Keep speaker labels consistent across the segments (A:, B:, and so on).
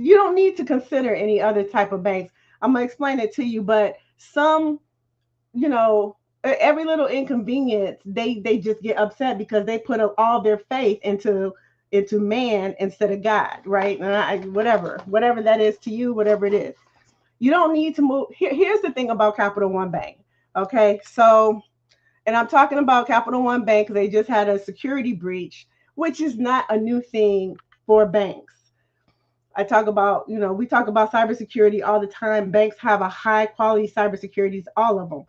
A: you don't need to consider any other type of banks. I'm gonna explain it to you, but some, you know, every little inconvenience, they just get upset because they put all their faith into man instead of God, right? And whatever that is to you, whatever it is, you don't need to move. Here's the thing about Capital One Bank. Okay, so, and I'm talking about Capital One Bank. They just had a security breach, which is not a new thing for banks. I talk about, we talk about cybersecurity all the time. Banks have a high quality cybersecurity, all of them.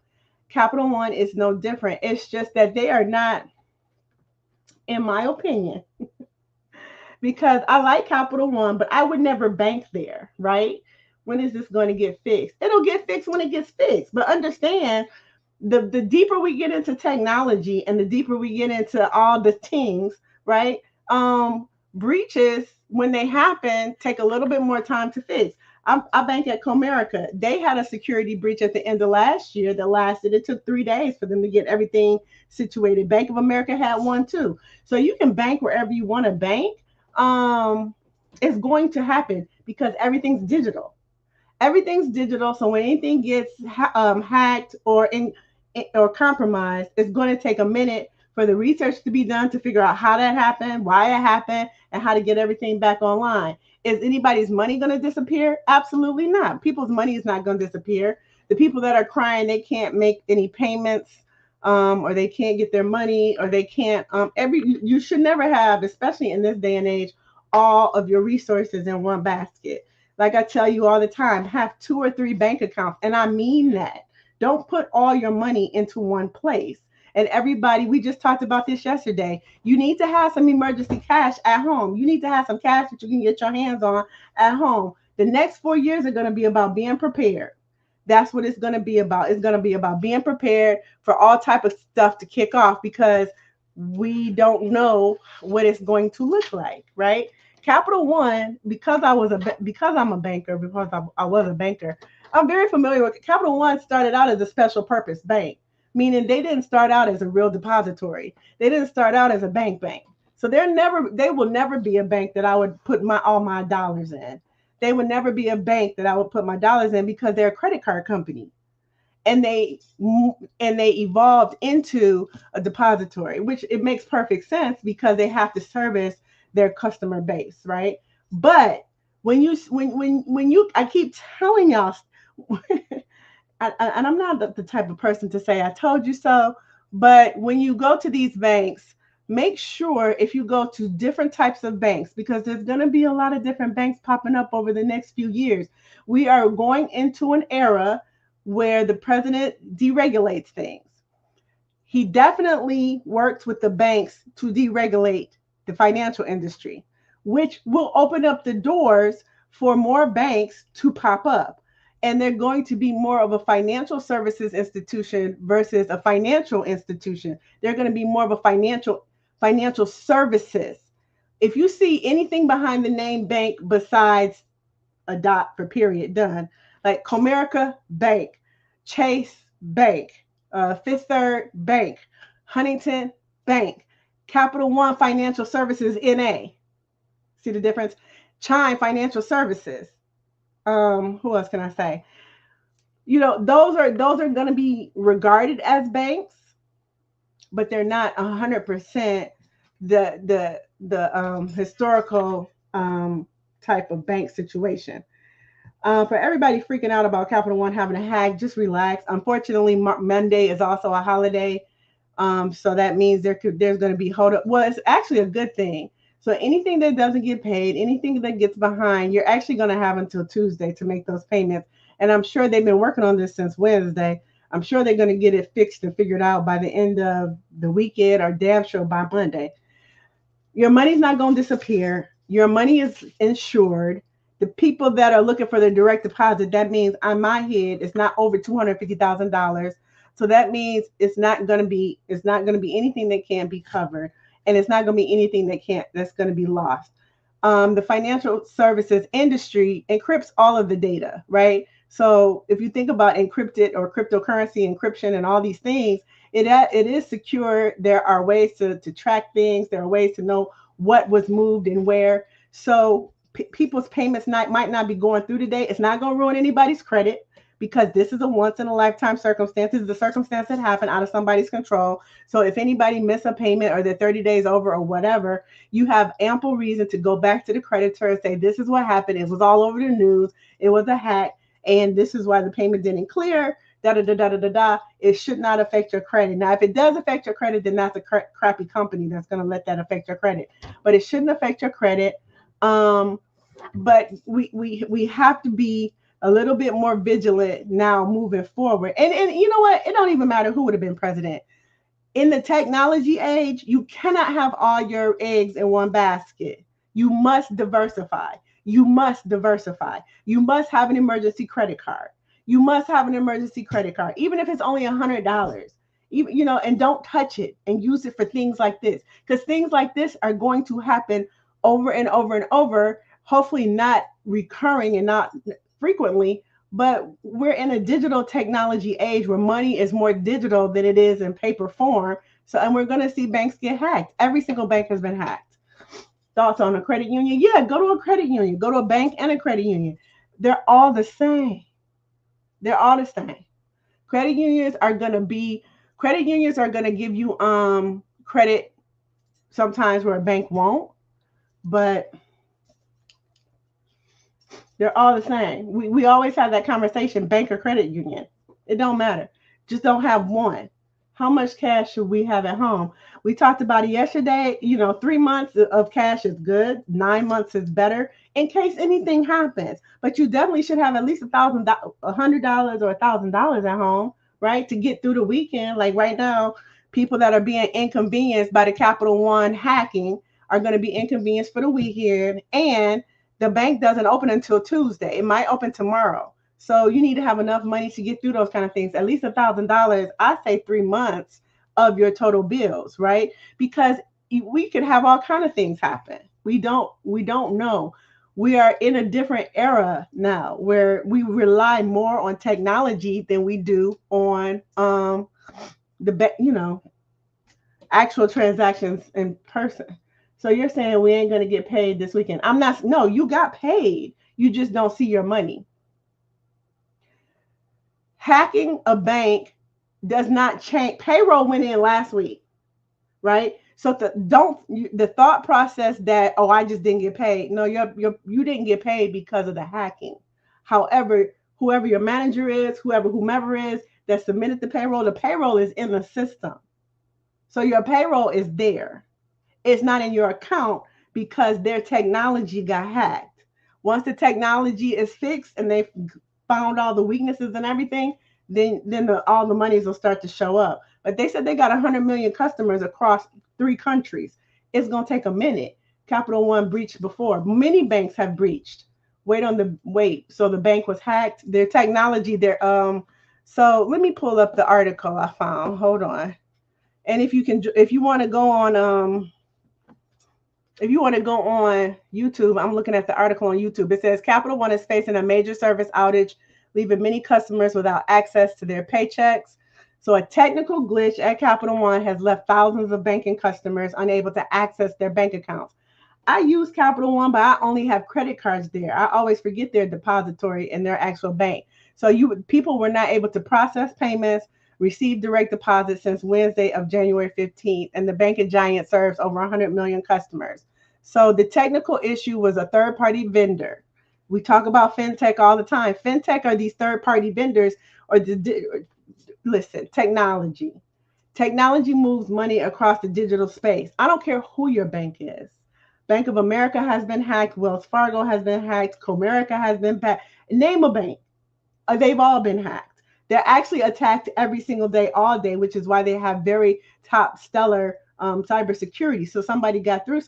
A: Capital One is no different. It's just that they are not, in my opinion, because I like Capital One, but I would never bank there, right? When is this going to get fixed? It'll get fixed when it gets fixed. But understand, the deeper we get into technology and the deeper we get into all the things, right? Breaches, when they happen, take a little bit more time to fix. I bank at Comerica. They had a security breach at the end of last year that lasted. It took 3 days for them to get everything situated. Bank of America had one too. So you can bank wherever you want to bank. Um, it's going to happen because everything's digital. Everything's digital. So when anything gets hacked or compromised, it's going to take a minute for the research to be done to figure out how that happened, why it happened, and how to get everything back online. Is anybody's money going to disappear? Absolutely not. People's money is not going to disappear. The people that are crying they can't make any payments, or they can't get their money, or they can't. You should never have, especially in this day and age, all of your resources in one basket. Like I tell you all the time, have two or three bank accounts, and I mean that. Don't put all your money into one place. And everybody, we just talked about this yesterday. You need to have some emergency cash at home. You need to have some cash that you can get your hands on at home. The next 4 years are going to be about being prepared. That's what it's going to be about. It's going to be about being prepared for all type of stuff to kick off because we don't know what it's going to look like, right? Capital One, because I'm a banker, because I was a banker, I'm very familiar with Capital One. Started out as a special purpose bank, meaning they didn't start out as a real depository. They didn't start out as a bank. So they will never be a bank that I would put all my dollars in. They would never be a bank that I would put my dollars in because they're a credit card company, and they evolved into a depository, which it makes perfect sense because they have to service their customer base, right? But when you I keep telling y'all, and I'm not the type of person to say I told you so, but when you go to these banks, make sure if you go to different types of banks, because there's going to be a lot of different banks popping up over the next few years. We are going into an era where the president deregulates things. He definitely works with the banks to deregulate the financial industry, which will open up the doors for more banks to pop up. And they're going to be more of a financial services institution versus a financial institution. They're going to be more of a financial services. If you see anything behind the name bank besides a dot for period done, like Comerica Bank, Chase Bank, Fifth Third Bank, Huntington Bank, Capital One Financial Services NA. See the difference? Chime Financial Services. Who else can I say? Those are going to be regarded as banks, but they're not 100% the historical type of bank situation. For everybody freaking out about Capital One having a hack, just relax. Unfortunately, Monday is also a holiday, so that means there's going to be hold up. Well, it's actually a good thing. So anything that doesn't get paid, anything that gets behind, you're actually going to have until Tuesday to make those payments. And I'm sure they've been working on this since Wednesday. I'm sure they're going to get it fixed and figured out by the end of the weekend or damn sure by Monday. Your money's not going to disappear. Your money is insured. The people that are looking for the direct deposit, that means on my head, it's not over $250,000. So that means it's not going to be anything that can't be covered, and it's not going to be anything that's going to be lost. The financial services industry encrypts all of the data, right? So if you think about encrypted or cryptocurrency encryption and all these things, it is secure. There are ways to track things. There are ways to know what was moved and where. So people's payments might not be going through today. It's not going to ruin anybody's credit because this is a once in a lifetime circumstance. This is the circumstance that happened out of somebody's control. So if anybody miss a payment or they're 30 days over or whatever, you have ample reason to go back to the creditor and say, this is what happened. It was all over the news. It was a hack. And this is why the payment didn't clear. Da da da da da da da. It should not affect your credit. Now, if it does affect your credit, then that's a crappy company that's going to let that affect your credit. But it shouldn't affect your credit. But we have to be a little bit more vigilant now moving forward. And you know what? It don't even matter who would have been president. In the technology age, you cannot have all your eggs in one basket. You must diversify. You must diversify. You must have an emergency credit card. You must have an emergency credit card, even if it's only $100. Even, and don't touch it and use it for things like this, because things like this are going to happen over and over and over. Hopefully not recurring and not frequently, but we're in a digital technology age where money is more digital than it is in paper form. So, and we're going to see banks get hacked. Every single bank has been hacked. Thoughts on a credit union? Yeah, go to a credit union. Go to a bank and a credit union. They're all the same. They're all the same. Credit unions are going to give you credit sometimes where a bank won't, but they're all the same. We always have that conversation, bank or credit union. It don't matter. Just don't have one. How much cash should we have at home? We talked about it yesterday. 3 months of cash is good. 9 months is better in case anything happens. But you definitely should have at least $100 or $1,000 at home, right? To get through the weekend. Like right now, people that are being inconvenienced by the Capital One hacking are going to be inconvenienced for the weekend. And the bank doesn't open until Tuesday. It might open tomorrow. So you need to have enough money to get through those kind of things. At least $1,000. I say 3 months of your total bills, right? Because we could have all kind of things happen. We don't know. We are in a different era now where we rely more on technology than we do on actual transactions in person. So you're saying we ain't going to get paid this weekend. I'm not. No, you got paid. You just don't see your money. Hacking a bank does not change. Payroll went in last week, right? So the thought process that, oh, I just didn't get paid. No, you didn't get paid because of the hacking. However, whoever your manager is, whomever is that submitted the payroll is in the system. So your payroll is there. It's not in your account because their technology got hacked. Once the technology is fixed and they found all the weaknesses and everything, then all the monies will start to show up. But they said they got 100 million customers across 3 countries. It's going to take a minute. Capital One breached before. Many banks have breached. Wait. So the bank was hacked. Their technology, so let me pull up the article I found. Hold on. And if you want to go on YouTube, I'm looking at the article on YouTube. It says Capital One is facing a major service outage, leaving many customers without access to their paychecks. So a technical glitch at Capital One has left thousands of banking customers unable to access their bank accounts. I use Capital One, but I only have credit cards there. I always forget their depository and their actual bank. So people were not able to process payments, receive direct deposits since Wednesday of January 15th, and the banking giant serves over 100 million customers. So the technical issue was a third-party vendor. We talk about fintech all the time. Fintech are these third-party vendors, technology. Technology moves money across the digital space. I don't care who your bank is. Bank of America has been hacked. Wells Fargo has been hacked. Comerica has been hacked. Name a bank. They've all been hacked. They're actually attacked every single day, all day, which is why they have very top stellar cybersecurity. So somebody got through,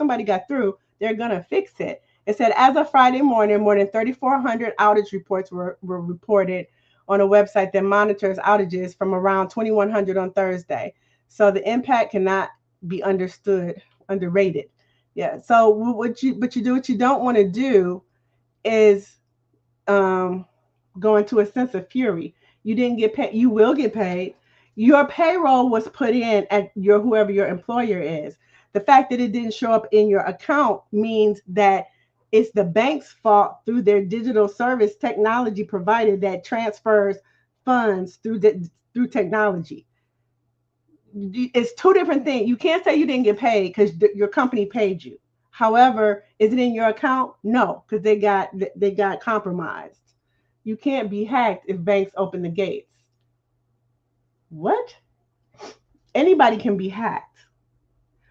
A: they're going to fix it. It said, as of Friday morning, more than 3,400 outage reports were reported on a website that monitors outages from around 2,100 on Thursday. So the impact cannot be underrated. Yeah. So what you don't want to do is go into a sense of fury. You didn't get paid. You will get paid. Your payroll was put in at whoever your employer is. The fact that it didn't show up in your account means that It's the bank's fault through their digital service technology provider that transfers funds through technology. It's two different things. You can't say you didn't get paid because your company paid you. However, is it in your account? No, because they got compromised. You can't be hacked if banks open the gates. What? Anybody can be hacked.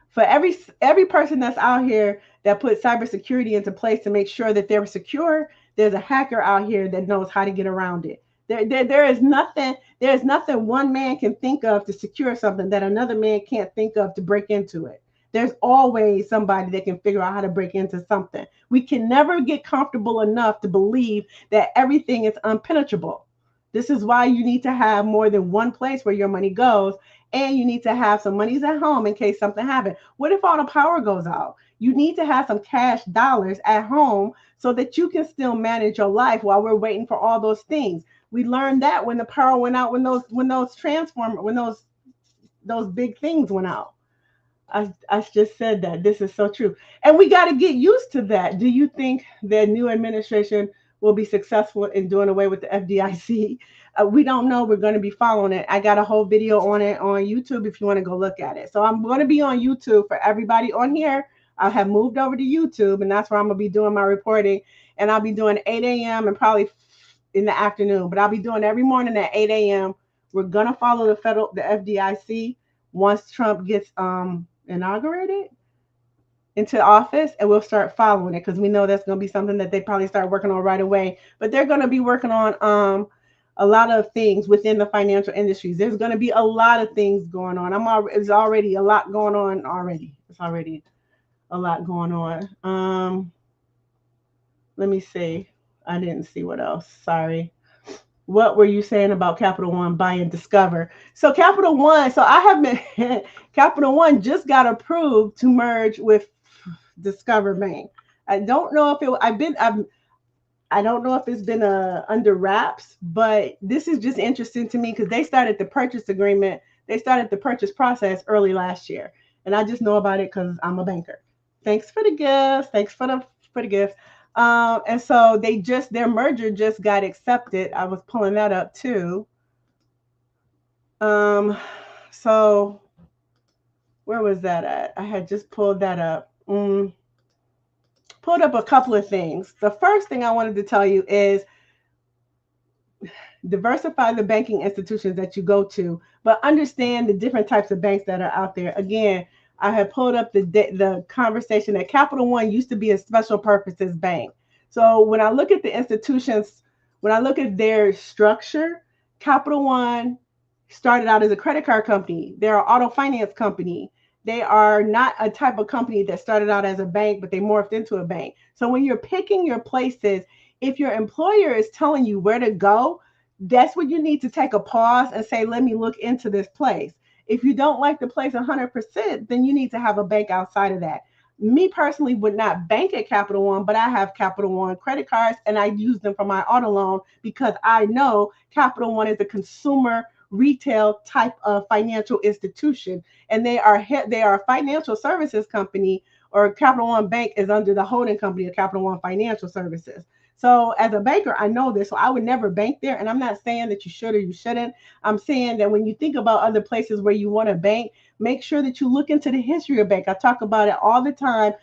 A: For every person that's out here that put cybersecurity into place to make sure that they're secure, there's a hacker out here that knows how to get around it. There is nothing one man can think of to secure something that another man can't think of to break into it. There's always somebody that can figure out how to break into something. We can never get comfortable enough to believe that everything is unpenetrable. This is why you need to have more than one place where your money goes, and you need to have some monies at home in case something happens. What if all the power goes out? You need to have some cash dollars at home so that you can still manage your life while we're waiting for all those things. We learned that when the power went out, when those big things went out. I just said that. This is so true. And we got to get used to that. Do you think the new administration will be successful in doing away with the FDIC? We don't know. We're going to be following it. I got a whole video on it on YouTube if you want to go look at it. So I'm going to be on YouTube for everybody on here. I have moved over to YouTube, and that's where I'm going to be doing my reporting. And I'll be doing 8 a.m. and probably in the afternoon, but I'll be doing every morning at 8 a.m. We're going to follow the FDIC once Trump gets inaugurated into office, and we'll start following it because we know that's going to be something that they probably start working on right away. But they're going to be working on a lot of things within the financial industries. There's going to be a lot of things going on. There's already a lot going on already. It's already a lot going on. Let me see. I didn't see what else. Sorry. What were you saying about Capital One buying Discover? So Capital One, so I have been Capital One just got approved to merge with Discover Bank. I don't know if I don't know if it's been under wraps, but this is just interesting to me because they started the purchase agreement. They started the purchase process early last year, and I just know about it because I'm a banker. Thanks for the gifts. Thanks for the gifts. And so their merger just got accepted. I was pulling that up too. So where was that at? I had just pulled that up. Pulled up a couple of things. The first thing I wanted to tell you is diversify the banking institutions that you go to, but understand the different types of banks that are out there. Again, I had pulled up the conversation that Capital One used to be a special purposes bank. So when I look at the institutions, when I look at their structure, Capital One started out as a credit card company. They're an auto finance company. They are not a type of company that started out as a bank, but they morphed into a bank. So when you're picking your places, if your employer is telling you where to go, that's when you need to take a pause and say, let me look into this place. If you don't like the place 100%, then you need to have a bank outside of that. Me personally would not bank at Capital One, but I have Capital One credit cards and I use them for my auto loan because I know Capital One is a consumer retail type of financial institution, and they are a financial services company, or Capital One Bank is under the holding company of Capital One Financial Services. So as a banker, I know this. So I would never bank there. And I'm not saying that you should or you shouldn't. I'm saying that when you think about other places where you want to bank, make sure that you look into the history of bank. I talk about it all the time.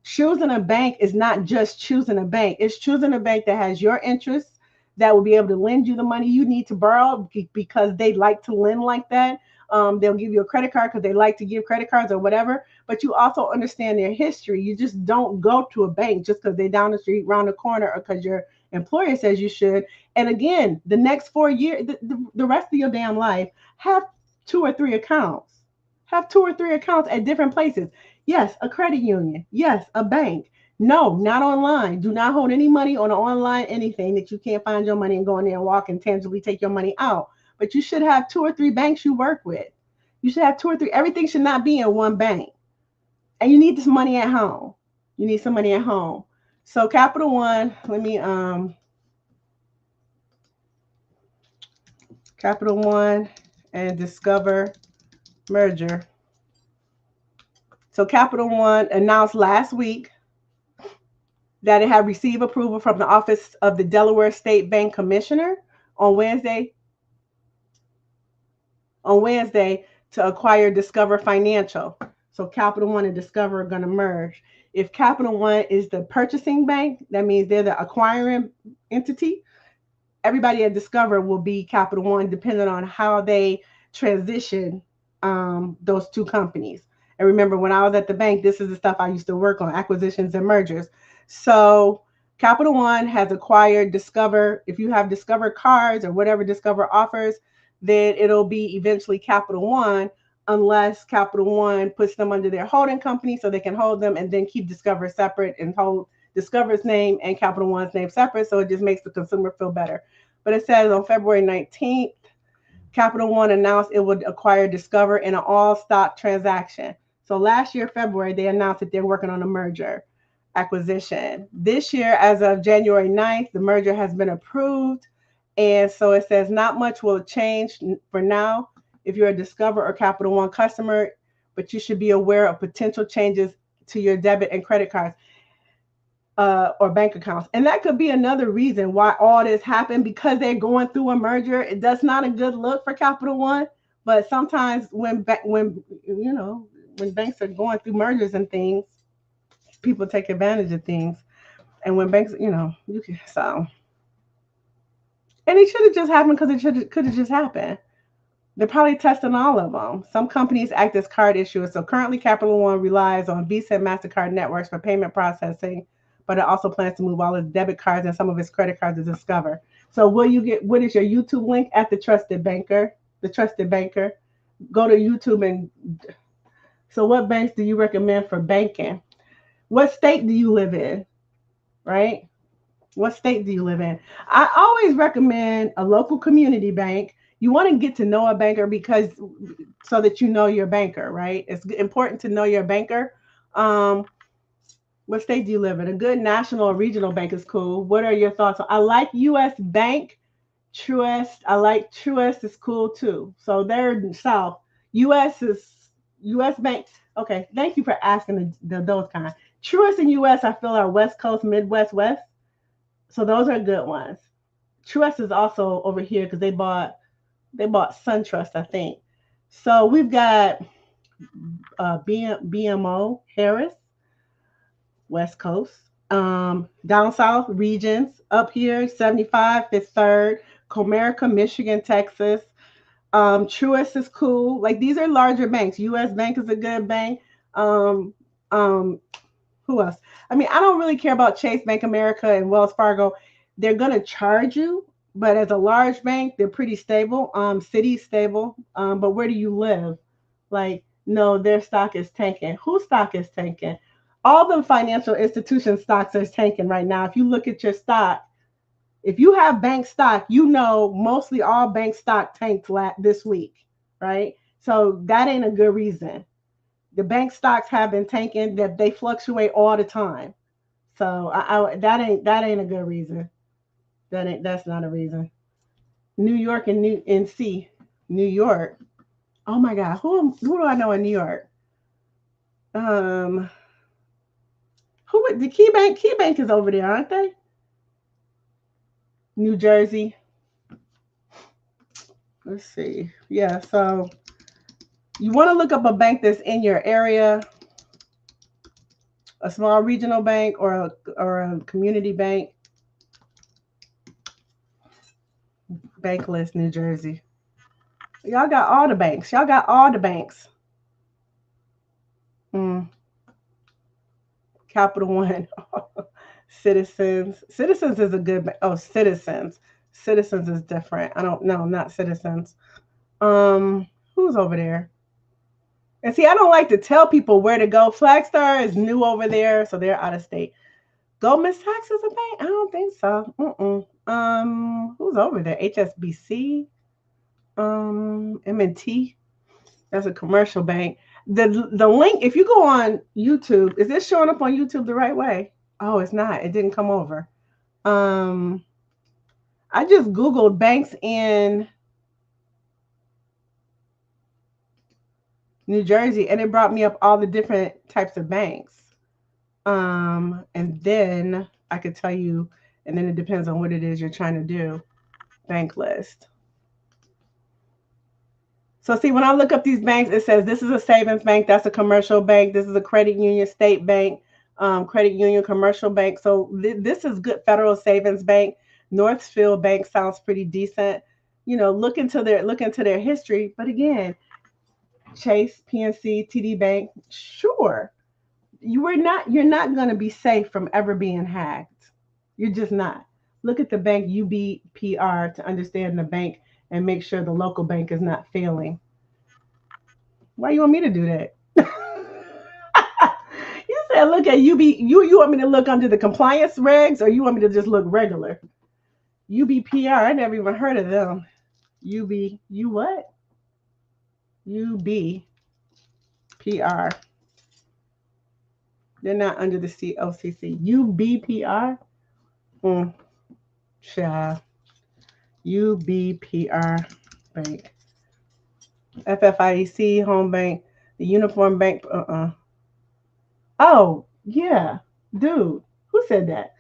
A: Choosing a bank is not just choosing a bank. It's choosing a bank that has your interests, that will be able to lend you the money you need to borrow because they like to lend like that. They'll give you a credit card because they like to give credit cards or whatever, but you also understand their history. You just don't go to a bank just because they're down the street, around the corner, or because your employer says you should. And again, the next 4 years, the rest of your damn life, have 2 or 3 accounts. Have 2 or 3 accounts at different places. Yes, a credit union. Yes, a bank. No, not online. Do not hold any money on online anything that you can't find your money and go in there and walk and tangibly take your money out. But you should have 2 or 3 banks you work with. You should have 2 or 3. Everything should not be in one bank. And you need this money at home. You need some money at home. So Capital One, Capital One and Discover merger. So Capital One announced last week that it had received approval from the Office of the Delaware State Bank Commissioner on Wednesday to acquire Discover Financial. So Capital One and Discover are going to merge. If Capital One is the purchasing bank, that means they're the acquiring entity. Everybody at Discover will be Capital One, depending on how they transition those two companies. And remember, when I was at the bank, this is the stuff I used to work on, acquisitions and mergers. So Capital One has acquired Discover. If you have Discover cards or whatever Discover offers, then it'll be eventually Capital One, unless Capital One puts them under their holding company so they can hold them and then keep Discover separate and hold Discover's name and Capital One's name separate. So it just makes the consumer feel better. But it says on February 19th, Capital One announced it would acquire Discover in an all-stock transaction. So last year, February, they announced that they're working on a merger acquisition. This year, as of January 9th, the merger has been approved. And so it says not much will change for now if you're a Discover or Capital One customer, but you should be aware of potential changes to your debit and credit cards or bank accounts. And that could be another reason why all this happened, because they're going through a merger. That's not a good look for Capital One. But sometimes when banks are going through mergers and things, people take advantage of things. And when banks, you can, so. And it should have just happened because it could have just happened. They're probably testing all of them. Some companies act as card issuers. So currently, Capital One relies on Visa and MasterCard networks for payment processing, but it also plans to move all its debit cards and some of its credit cards to Discover. So what is your YouTube link at The Trusted Banker? The Trusted Banker. Go to YouTube and so what banks do you recommend for banking? What state do you live in? Right? What state do you live in? I always recommend a local community bank. You want to get to know a banker because so that you know your banker, right? It's important to know your banker. What state do you live in? A good national or regional bank is cool. What are your thoughts? I like U.S. Bank, Truist. I like Truist is cool too. So they're south. U.S. Bank. Okay, thank you for asking those kind. Truist and U.S. I feel are West Coast, Midwest, West. So those are good ones. Truist is also over here because they bought SunTrust, I think. So we've got BMO Harris, West Coast. Down south regions, up here 75, Fifth Third, Comerica, Michigan, Texas. Truist is cool. Like these are larger banks. U.S. Bank is a good bank. Um, um, who else? I mean, I don't really care about Chase, Bank America, and Wells Fargo. They're gonna charge you, but as a large bank, they're pretty stable. Citi's stable. But where do you live? Like, no, their stock is tanking. Whose stock is tanking? All the financial institution stocks are tanking right now. If you look at your stock, if you have bank stock, mostly all bank stock tanked this week, right? So that ain't a good reason. The bank stocks have been tanking. That they fluctuate all the time. So that ain't a good reason. That's not a reason. New York and New York. Oh my God, who do I know in New York? Who the KeyBank? KeyBank is over there, aren't they? New Jersey. Let's see. Yeah, so you want to look up a bank that's in your area, a small regional bank or a community bank. Bankless, New Jersey. Y'all got all the banks. Y'all got all the banks. Capital One. Citizens. Citizens is a good bank. Oh, Citizens. Citizens is different. I don't know. Not Citizens. Who's over there? And see, I don't like to tell people where to go. Flagstar is new over there, so they're out of state. Goldman Sachs is a bank? I don't think so. Who's over there? HSBC, M&T. That's a commercial bank. The link, if you go on YouTube, is this showing up on YouTube the right way? Oh, it's not. It didn't come over. I just Googled banks in New Jersey, and it brought me up all the different types of banks. And then I could tell you, and then it depends on what it is you're trying to do. Bank list. So see, when I look up these banks, it says this is a savings bank, that's a commercial bank, this is a credit union, state bank, credit union, commercial bank. So this is good. Federal Savings Bank, Northfield Bank sounds pretty decent. Look into their history. But again, Chase, PNC, TD Bank, sure, you're not going to be safe from ever being hacked. You're just not. Look at the bank UBPR to understand the bank and make sure the local bank is not failing. Why you want me to do that? You said look at you want me to look under the compliance regs, or you want me to just look regular? UBPR, I never even heard of them. You what? UBPR. They're not under the COCC. UBPR? Mm, child. UBPR Bank. FFIEC, Home Bank, the Uniform Bank. Oh, yeah. Dude, who said that?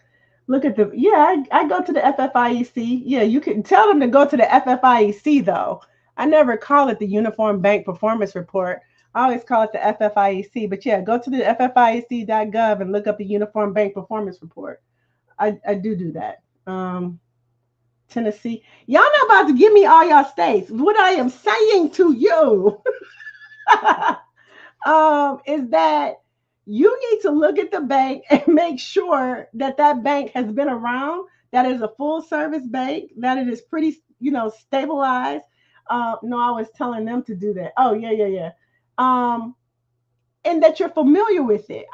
A: Look at the, yeah, I go to the FFIEC. Yeah, you can tell them to go to the FFIEC though. I never call it the Uniform Bank Performance Report. I always call it the FFIEC. But yeah, go to the FFIEC.gov and look up the Uniform Bank Performance Report. I do that. Tennessee. Y'all not about to give me all y'all states. What I am saying to you is that you need to look at the bank and make sure that that bank has been around, that it is a full service bank, that it is pretty, stabilized. No, I was telling them to do that. Oh, yeah, yeah, yeah. And that you're familiar with it.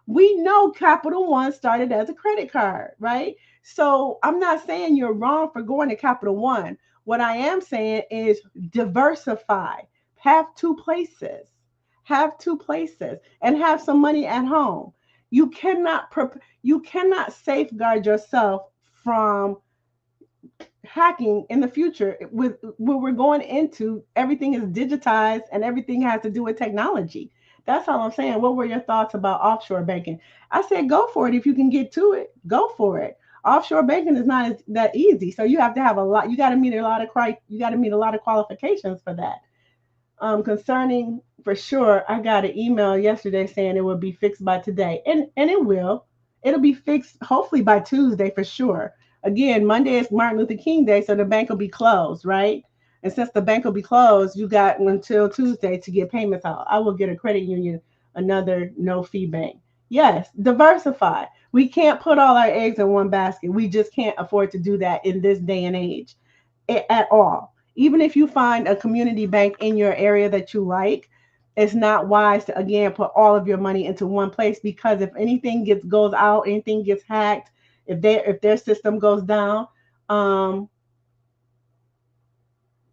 A: We know Capital One started as a credit card, right? So I'm not saying you're wrong for going to Capital One. What I am saying is diversify, have two places, and have some money at home. You cannot you cannot safeguard yourself from hacking in the future. With what we're going into, everything is digitized and everything has to do with technology. That's all I'm saying. What were your thoughts about offshore banking? I said go for it. If you can get to it, go for it. Offshore banking is not that easy, so you have to have a lot. You got to meet a lot of you got to meet a lot of qualifications for that. Concerning, for sure, I got an email yesterday saying it will be fixed by today, and it will. It'll be fixed hopefully by Tuesday for sure. Again, Monday is Martin Luther King Day, so the bank will be closed, right? And since the bank will be closed, you got until Tuesday to get payments out. I will get a credit union another no fee bank. Yes, diversify. We can't put all our eggs in one basket. We just can't afford to do that in this day and age at all. Even if you find a community bank in your area that you like, it's not wise to again put all of your money into one place, because if anything goes out, anything gets hacked, if their system goes down, um,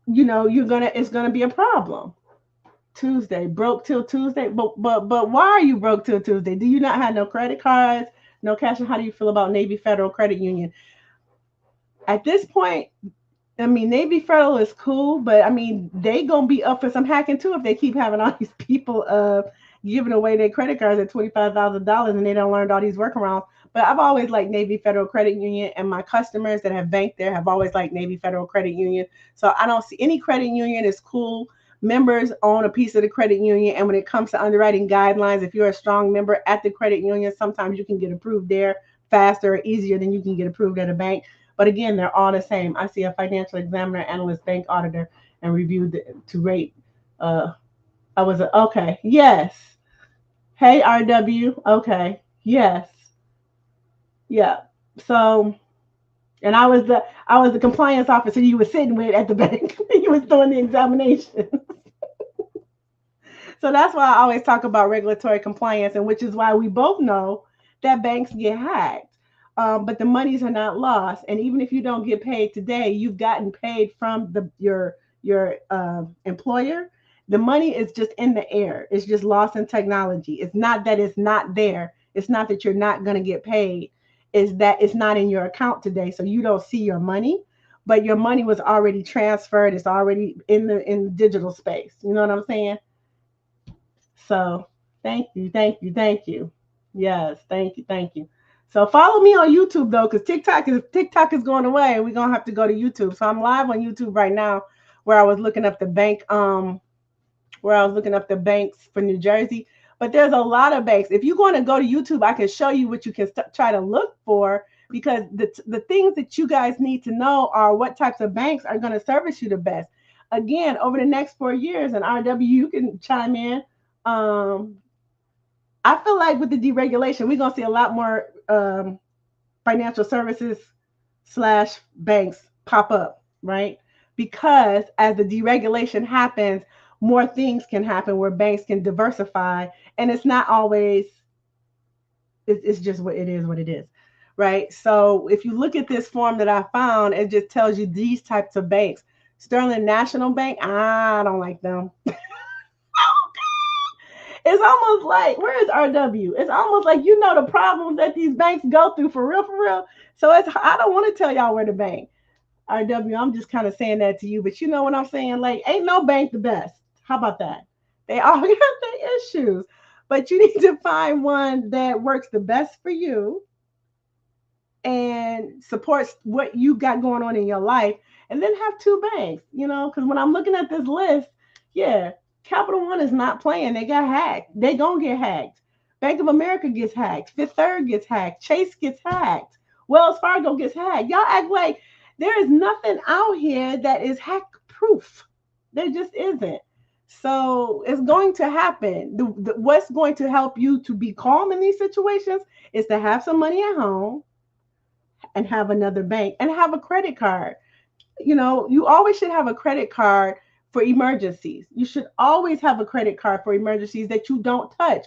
A: it's gonna be a problem. Tuesday, broke till Tuesday, but why are you broke till Tuesday? Do you not have no credit cards, no cash? And how do you feel about Navy Federal Credit Union? At this point, I mean, Navy Federal is cool, but I mean, they gonna be up for some hacking too if they keep having all these people giving away their credit cards at $25,000 and they don't learn all these workarounds. But I've always liked Navy Federal Credit Union, and my customers that have banked there have always liked Navy Federal Credit Union. So I don't see any credit union is cool. Members own a piece of the credit union, and when it comes to underwriting guidelines, if you're a strong member at the credit union, sometimes you can get approved there faster or easier than you can get approved at a bank. But again, they're all the same. I see a financial examiner, analyst, bank auditor, and reviewed to rate. Uh, I was okay. Yes. Hey, RW. Okay. Yes. Yeah. So, and I was the compliance officer you were sitting with at the bank. You was doing the examination. So that's why I always talk about regulatory compliance, and which is why we both know that banks get hacked. But the monies are not lost, and even if you don't get paid today, you've gotten paid from your employer. The money is just in the air. It's just lost in technology. It's not that it's not there. It's not that you're not going to get paid. It's that it's not in your account today, so you don't see your money. But your money was already transferred. It's already in the digital space. You know what I'm saying? So thank you, thank you, thank you. Yes, thank you, thank you. So follow me on YouTube though, because TikTok is going away, and we're gonna have to go to YouTube. So I'm live on YouTube right now, where I was looking up the bank, where I was looking up the banks for New Jersey. But there's a lot of banks. If you want to go to YouTube, I can show you what you can try to look for, because the things that you guys need to know are what types of banks are going to service you the best. Again, over the next 4 years, and RW, you can chime in. Um, I feel like with the deregulation, we're gonna see a lot more financial services slash banks pop up, right? Because as the deregulation happens, more things can happen where banks can diversify, and it's not always. It's just what it is. What it is, right? So if you look at this form that I found, it just tells you these types of banks. Sterling National Bank, I don't like them. It's almost like, where is RW? It's almost like, the problems that these banks go through, for real, for real. So I don't want to tell y'all where to bank. RW, I'm just kind of saying that to you, but you know what I'm saying? Like, ain't no bank the best. How about that? They all have their issues, but you need to find one that works the best for you and supports what you got going on in your life, and then have two banks, because when I'm looking at this list, yeah, Capital One is not playing. They got hacked. They gonna get hacked. Bank of America gets hacked. Fifth Third gets hacked. Chase gets hacked. Wells Fargo gets hacked. Y'all act like there is nothing out here that is hack proof. There just isn't. So it's going to happen. What's going to help you to be calm in these situations is to have some money at home, and have another bank, and have a credit card. You always should have a credit card for emergencies. You should always have a credit card for emergencies that you don't touch.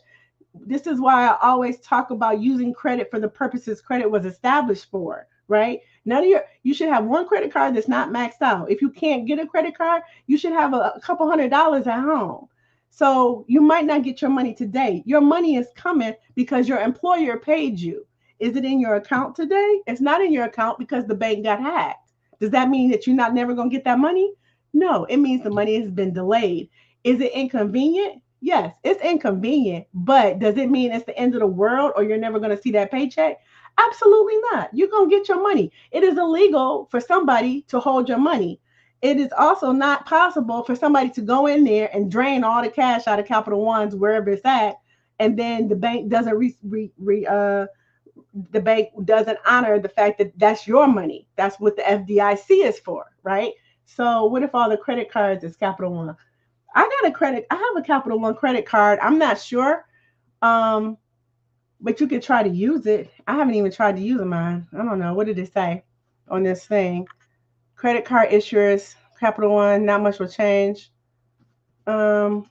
A: This is why I always talk about using credit for the purposes credit was established for, right? You should have one credit card that's not maxed out. If you can't get a credit card, you should have a couple $100 at home. So you might not get your money today. Your money is coming because your employer paid you. Is it in your account today? It's not in your account because the bank got hacked. Does that mean that you're not never going to get that money? No, it means the money has been delayed. Is it inconvenient? Yes, it's inconvenient, but does it mean it's the end of the world, or you're never going to see that paycheck? Absolutely not. You're going to get your money. It is illegal for somebody to hold your money. It is also not possible for somebody to go in there and drain all the cash out of Capital One's wherever it's at, and then the bank doesn't the bank doesn't honor the fact that that's your money. That's what the FDIC is for, right? So what if all the credit cards is Capital One? I have a Capital One credit card. I'm not sure. Um, but you could try to use it. I haven't even tried to use mine. I don't know. What did it say on this thing? Credit card issuers, Capital One, not much will change. Um,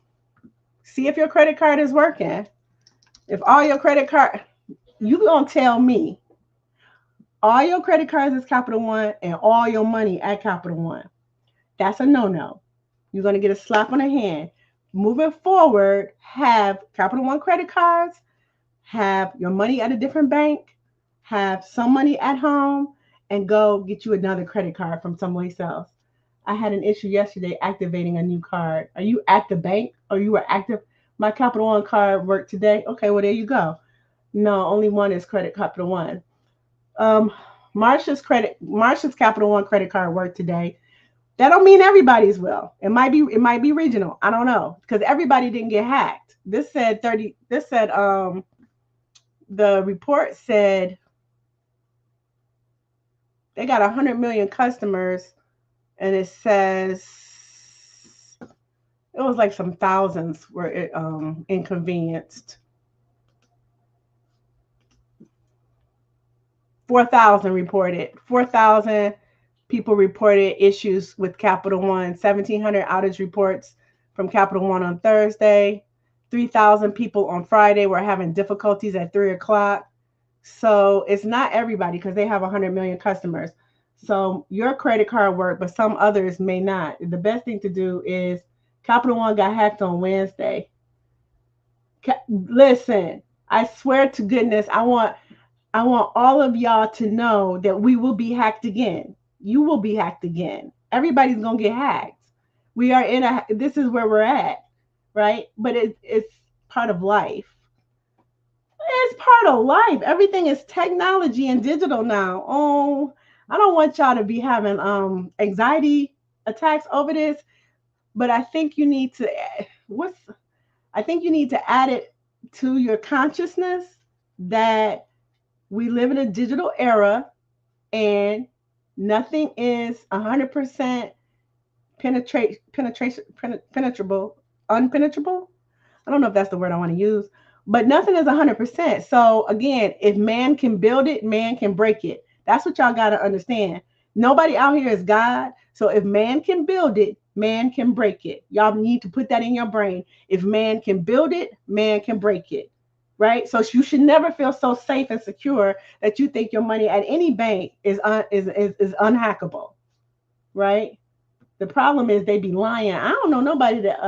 A: See if your credit card is working. If all your credit card, you gonna tell me all your credit cards is Capital One and all your money at Capital One. That's a no-no. You're going to get a slap on the hand. Moving forward, have Capital One credit cards, have your money at a different bank, have some money at home, and go get you another credit card from someplace else. I had an issue yesterday activating a new card. Are you at the bank or you were active? My Capital One card worked today. Okay, well, there you go. No, only one is credit Capital One. Um, Marsha's Capital One credit card worked today. That don't mean everybody's will. It might be regional. I don't know, because everybody didn't get hacked. The report said they got 100 million customers, and it says it was like some thousands were inconvenienced. 4,000 reported. 4,000 people reported issues with Capital One. 1,700 outage reports from Capital One on Thursday. 3,000 people on Friday were having difficulties at 3 o'clock. So it's not everybody, because they have 100 million customers. So your credit card worked, but some others may not. The best thing to do is, Capital One got hacked on Wednesday. Listen, I swear to goodness, I want all of y'all to know that we will be hacked again. You will be hacked again. Everybody's gonna get hacked. This is where we're at, right? But it's part of life. It's part of life. Everything is technology and digital now. Oh, I don't want y'all to be having anxiety attacks over this, but I think you need to what's I think you need to add it to your consciousness that we live in a digital era and nothing is 100% penetrable, unpenetrable. I don't know if that's the word I want to use, but nothing is 100%. So again, if man can build it, man can break it. That's what y'all got to understand. Nobody out here is God. So if man can build it, man can break it. Y'all need to put that in your brain. If man can build it, man can break it. Right? So you should never feel so safe and secure that you think your money at any bank is unhackable. Right? The problem is they be lying. I don't know nobody that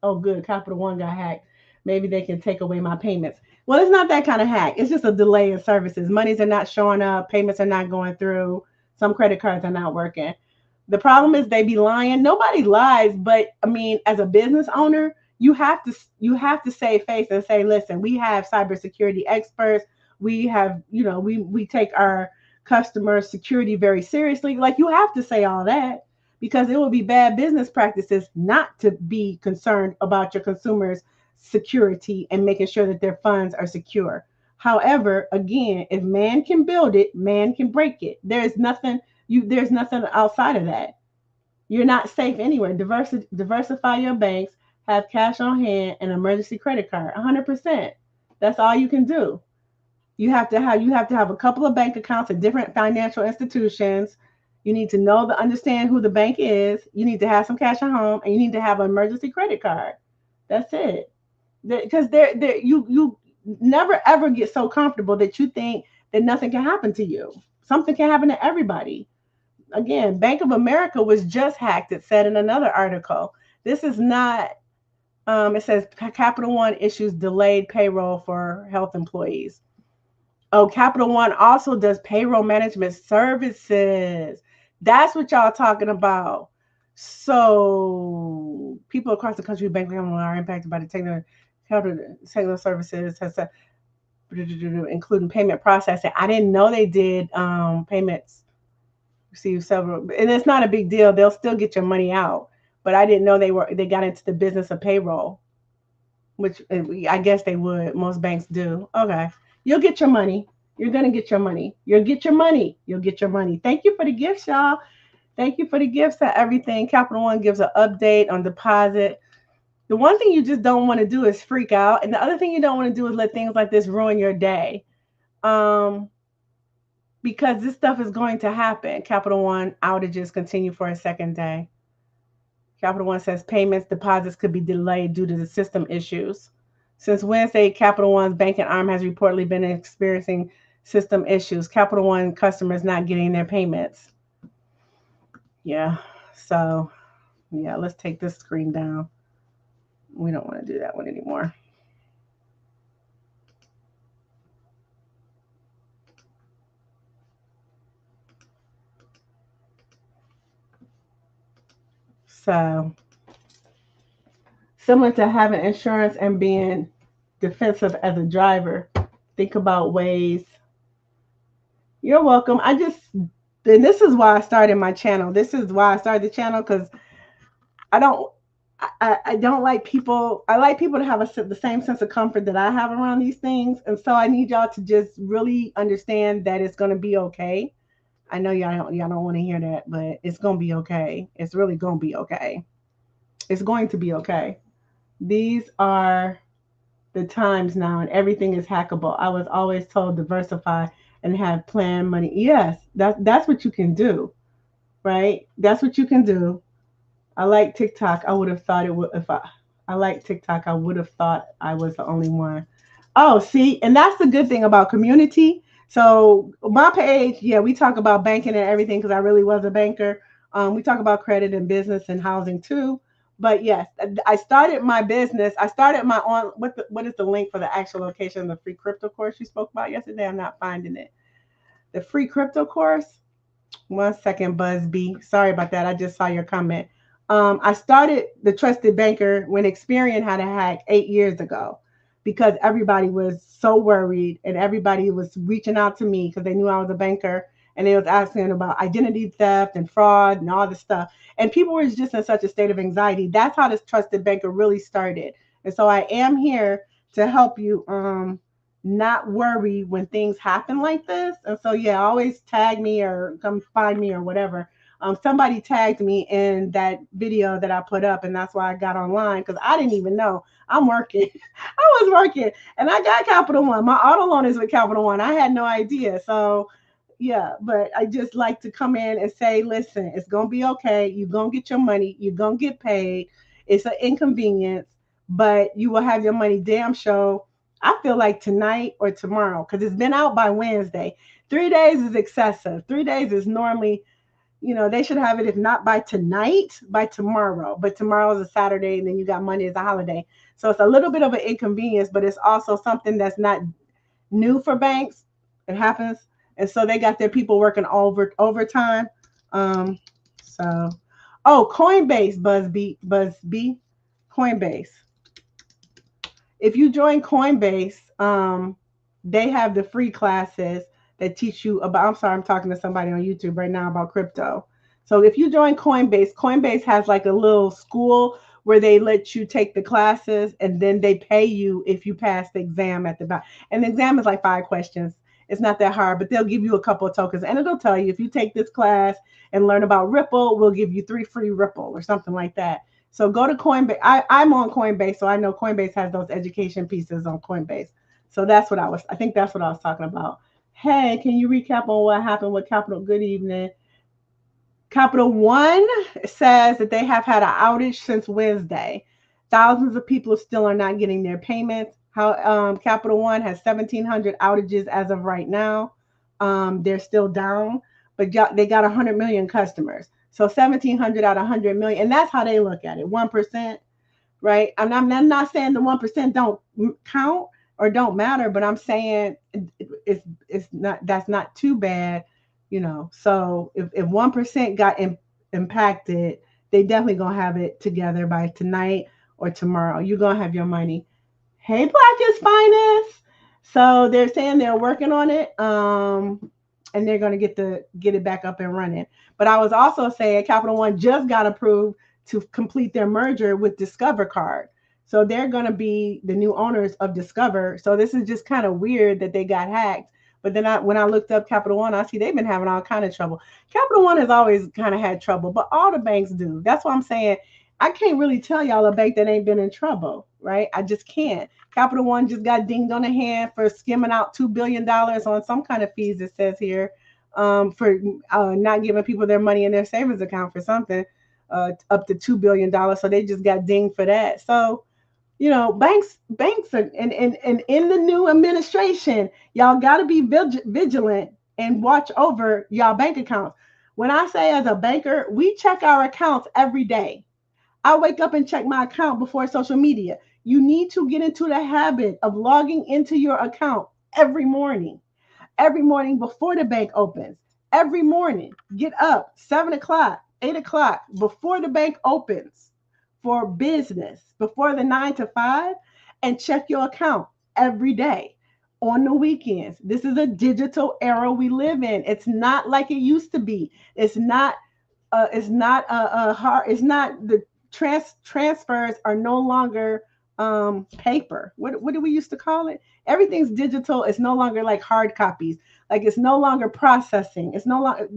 A: oh good, Capital One got hacked. Maybe they can take away my payments. Well, it's not that kind of hack. It's just a delay in services. Monies are not showing up, payments are not going through, some credit cards are not working. The problem is they be lying. Nobody lies, but I mean, as a business owner, you have to save face and say, listen, we have cybersecurity experts. We have, we take our customer security very seriously. Like you have to say all that because it would be bad business practices not to be concerned about your consumers' security and making sure that their funds are secure. However, again, if man can build it, man can break it. There's nothing outside of that. You're not safe anywhere. Diversify your banks, have cash on hand, and emergency credit card. 100%. That's all you can do. You have to have a couple of bank accounts at different financial institutions. You need to understand who the bank is. You need to have some cash at home, and you need to have an emergency credit card. That's it. Because you never ever get so comfortable that you think that nothing can happen to you. Something can happen to everybody. Again, Bank of America was just hacked. It said in another article. This is not. It says Capital One issues delayed payroll for health employees. Oh, Capital One also does payroll management services. That's what y'all talking about. So people across the country banking are impacted by the technical services, including payment processing. I didn't know they did payments. Receive several, and it's not a big deal. They'll still get your money out. But I didn't know they got into the business of payroll, which I guess they would. Most banks do. Okay. You'll get your money. You're going to get your money. You'll get your money. You'll get your money. Thank you for the gifts, y'all. Thank you for the gifts and everything. Capital One gives an update on deposit. The one thing you just don't want to do is freak out. And the other thing you don't want to do is let things like this ruin your day. Because this stuff is going to happen. Capital One outages continue for a second day. Capital One says payments, deposits could be delayed due to the system issues. Since Wednesday, Capital One's banking arm has reportedly been experiencing system issues. Capital One customers not getting their payments. Yeah. So, yeah, let's take this screen down. We don't want to do that one anymore. So, similar to having insurance and being defensive as a driver, think about ways. You're welcome. And this is why I started my channel. This is why I started the channel because I don't I don't like people. I like people to have the same sense of comfort that I have around these things, and so I need y'all to just really understand that it's gonna be okay. I know y'all don't want to hear that, but it's gonna be okay. It's really gonna be okay. It's going to be okay. These are the times now, and everything is hackable. I was always told diversify and have planned money. Yes, that's what you can do, right? That's what you can do. I like TikTok. I would have thought it would if I like TikTok. I would have thought I was the only one. Oh, see, and that's the good thing about community. So my page, yeah, we talk about banking and everything because I really was a banker. We talk about credit and business and housing too. But yes, I started my business. I started my on. What is the link for the actual location of the free crypto course you spoke about yesterday? I'm not finding it. The free crypto course. 1 second, Buzz B. Sorry about that. I just saw your comment. I started the Trusted Banker when Experian had a hack 8 years ago. because everybody was so worried and everybody was reaching out to me because they knew I was a banker, and they was asking about identity theft and fraud and all this stuff. And people were just in such a state of anxiety. That's how this trusted banker really started. And so I am here to help you not worry when things happen like this. And so yeah, always tag me or come find me or whatever. Somebody tagged me in that video that I put up, and that's why I got online because I didn't even know I'm working. I was working, and I got Capital One. My auto loan is with Capital One. I had no idea. So yeah, but I just like to come in and say, listen, it's gonna be okay. You're gonna get your money. You're gonna get paid. It's an inconvenience, but you will have your money damn show. I feel like tonight or tomorrow because it's been out by Wednesday. 3 days is excessive. 3 days is normally, they should have it if not by tonight, by tomorrow. But tomorrow is a Saturday, and then you got Monday as a holiday. So it's a little bit of an inconvenience, but it's also something that's not new for banks. It happens. And so they got their people working overtime. Um, so Coinbase, Buzz B, Coinbase. If you join Coinbase, they have the free classes that teach you about. I'm sorry, I'm talking to somebody on YouTube right now about crypto. So if you join Coinbase, Coinbase has like a little school where they let you take the classes, and then they pay you if you pass the exam at the back. And the exam is like 5 questions. It's not that hard, but they'll give you a couple of tokens, and it'll tell you if you take this class and learn about Ripple, we'll give you 3 free Ripple or something like that. So go to Coinbase. I'm on Coinbase, so I know Coinbase has those education pieces on Coinbase. So I think that's what I was talking about. Hey, can you recap on what happened with Capital? Good evening. Capital One says that they have had an outage since Wednesday. Thousands of people still are not getting their payments. Capital One has 1,700 outages as of right now. They're still down, but they got 100 million customers. So 1,700 out of 100 million, and that's how they look at it. 1%, right? I'm not saying the 1% don't count or don't matter, but I'm saying it's not, that's not too bad. So if 1% got impacted, they definitely gonna have it together by tonight or tomorrow. You're gonna have your money. Hey, Blackest Finest. So they're saying they're working on it, and they're gonna get it back up and running. But I was also saying Capital One just got approved to complete their merger with Discover Card. So they're gonna be the new owners of Discover. So this is just kind of weird that they got hacked. But then when I looked up Capital One, I see they've been having all kind of trouble. Capital One has always kind of had trouble, but all the banks do. That's why I'm saying I can't really tell y'all a bank that ain't been in trouble, right? I just can't. Capital One just got dinged on the hand for skimming out $2 billion on some kind of fees, it says here, for not giving people their money in their savings account for something, up to $2 billion. So they just got dinged for that. So, banks are, and in the new administration, y'all got to be vigilant and watch over y'all bank accounts. When I say as a banker, we check our accounts every day. I wake up and check my account before social media. You need to get into the habit of logging into your account every morning. Every morning before the bank opens. Every morning. Get up 7 o'clock, 8 o'clock before the bank opens for business, before the 9 to 5, and check your account every day on the weekends. This is a digital era we live in. It's not like it used to be. It's not a hard. It's not the transfers are no longer paper. What do we used to call it? Everything's digital. It's no longer like hard copies. Like it's no longer processing. It's no longer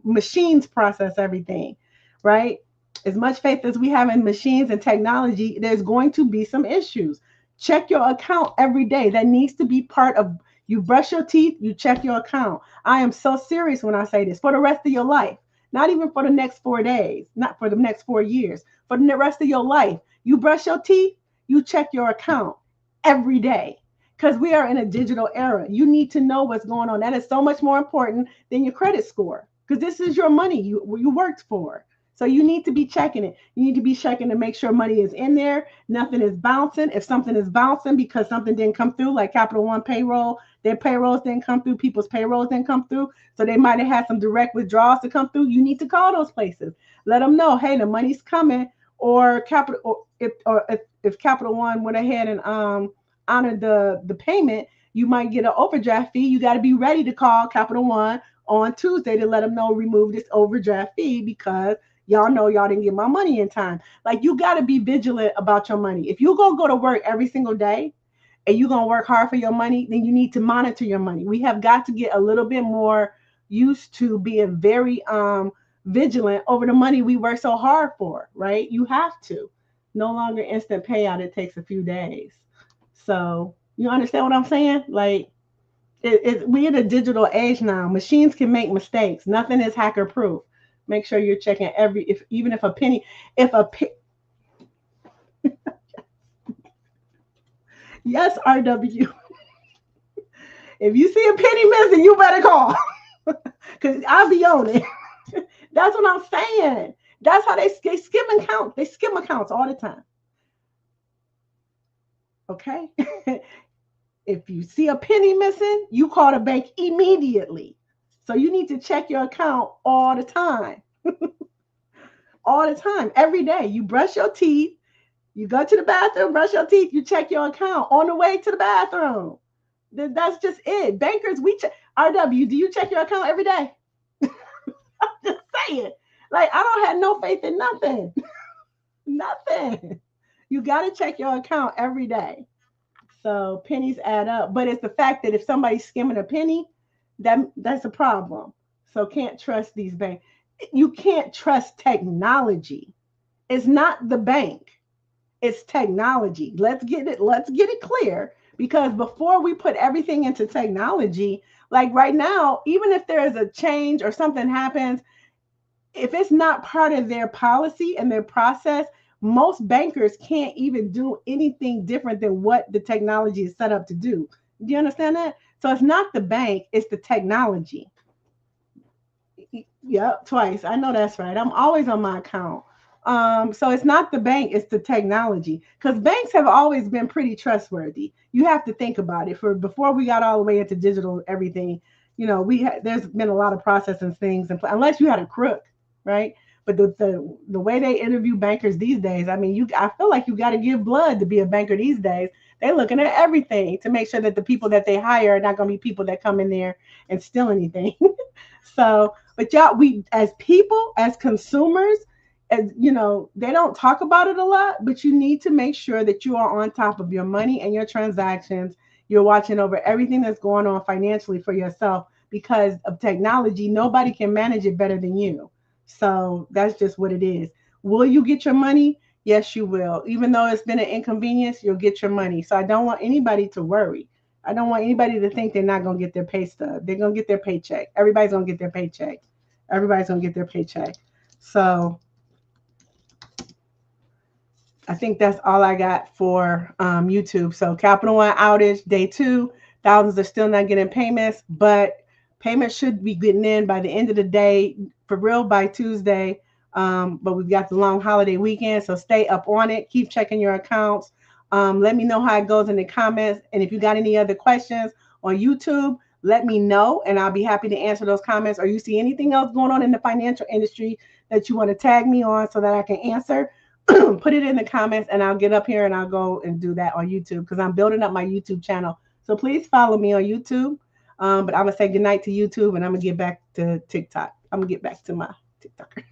A: machines process everything, right? As much faith as we have in machines and technology, there's going to be some issues. Check your account every day. That needs to be part of you brush your teeth, you check your account. I am so serious when I say this for the rest of your life. Not even for the next 4 days, not for the next 4 years, for the rest of your life. You brush your teeth, you check your account every day because we are in a digital era. You need to know what's going on. That is so much more important than your credit score because this is your money you worked for. So you need to be checking it. You need to be checking to make sure money is in there. Nothing is bouncing. If something is bouncing because something didn't come through, like Capital One payroll, their payrolls didn't come through, people's payrolls didn't come through. So they might have had some direct withdrawals to come through. You need to call those places. Let them know, hey, the money's coming. Or if Capital One went ahead and honor the payment, you might get an overdraft fee. You got to be ready to call Capital One on Tuesday to let them know remove this overdraft fee because y'all know y'all didn't get my money in time. Like you got to be vigilant about your money. If you go to work every single day and you're going to work hard for your money, then you need to monitor your money. We have got to get a little bit more used to being very vigilant over the money we work so hard for, right? You have to. No longer instant payout, it takes a few days. So, you understand what I'm saying? Like, we're in a digital age now. Machines can make mistakes. Nothing is hacker proof. Make sure you're checking if even if a penny, if a yes, RW. If you see a penny missing, you better call because I'll be on it. That's what I'm saying. That's how they skim accounts. They skim accounts all the time. Okay. If you see a penny missing, you call the bank immediately. So you need to check your account all the time. All the time. Every day. You brush your teeth. You go to the bathroom, brush your teeth, you check your account on the way to the bathroom. That's just it. Bankers, we check. RW, do you check your account every day? I'm just saying. Like, I don't have no faith in nothing. Nothing. You got to check your account every day. So pennies add up. But it's the fact that if somebody's skimming a penny, that's a problem. So can't trust these banks. You can't trust technology. It's not the bank. It's technology. Let's get it clear because before we put everything into technology, like right now, even if there is a change or something happens, if it's not part of their policy and their process, most bankers can't even do anything different than what the technology is set up to do. Do you understand that? So it's not the bank, it's the technology. Yep, twice. I know that's right. I'm always on my account. So it's not the bank, it's the technology. Because banks have always been pretty trustworthy. You have to think about it. For before we got all the way into digital everything, there's been a lot of processing things, and unless you had a crook, right? But the way they interview bankers these days, I mean, I feel like you got to give blood to be a banker these days. They're looking at everything to make sure that the people that they hire are not going to be people that come in there and steal anything. So, but y'all, we as people, as consumers, as they don't talk about it a lot, but you need to make sure that you are on top of your money and your transactions. You're watching over everything that's going on financially for yourself because of technology. Nobody can manage it better than you. So that's just what it is. Will you get your money? Yes, you will. Even though it's been an inconvenience, you'll get your money. So I don't want anybody to worry. I don't want anybody to think they're not going to get their pay stub. They're going to get their paycheck. Everybody's going to get their paycheck. Everybody's going to get their paycheck. So I think that's all I got for YouTube. So Capital One outage, day 2. Thousands are still not getting payments, but payments should be getting in by the end of the day, for real, by Tuesday. But we've got the long holiday weekend, so stay up on it. Keep checking your accounts. Let me know how it goes in the comments. And if you got any other questions on YouTube, let me know, and I'll be happy to answer those comments. Or you see anything else going on in the financial industry that you want to tag me on so that I can answer, put it in the comments, and I'll get up here and I'll go and do that on YouTube because I'm building up my YouTube channel. So please follow me on YouTube. But I'm going to say goodnight to YouTube, and I'm going to get back to TikTok. I'm going to get back to my TikTok.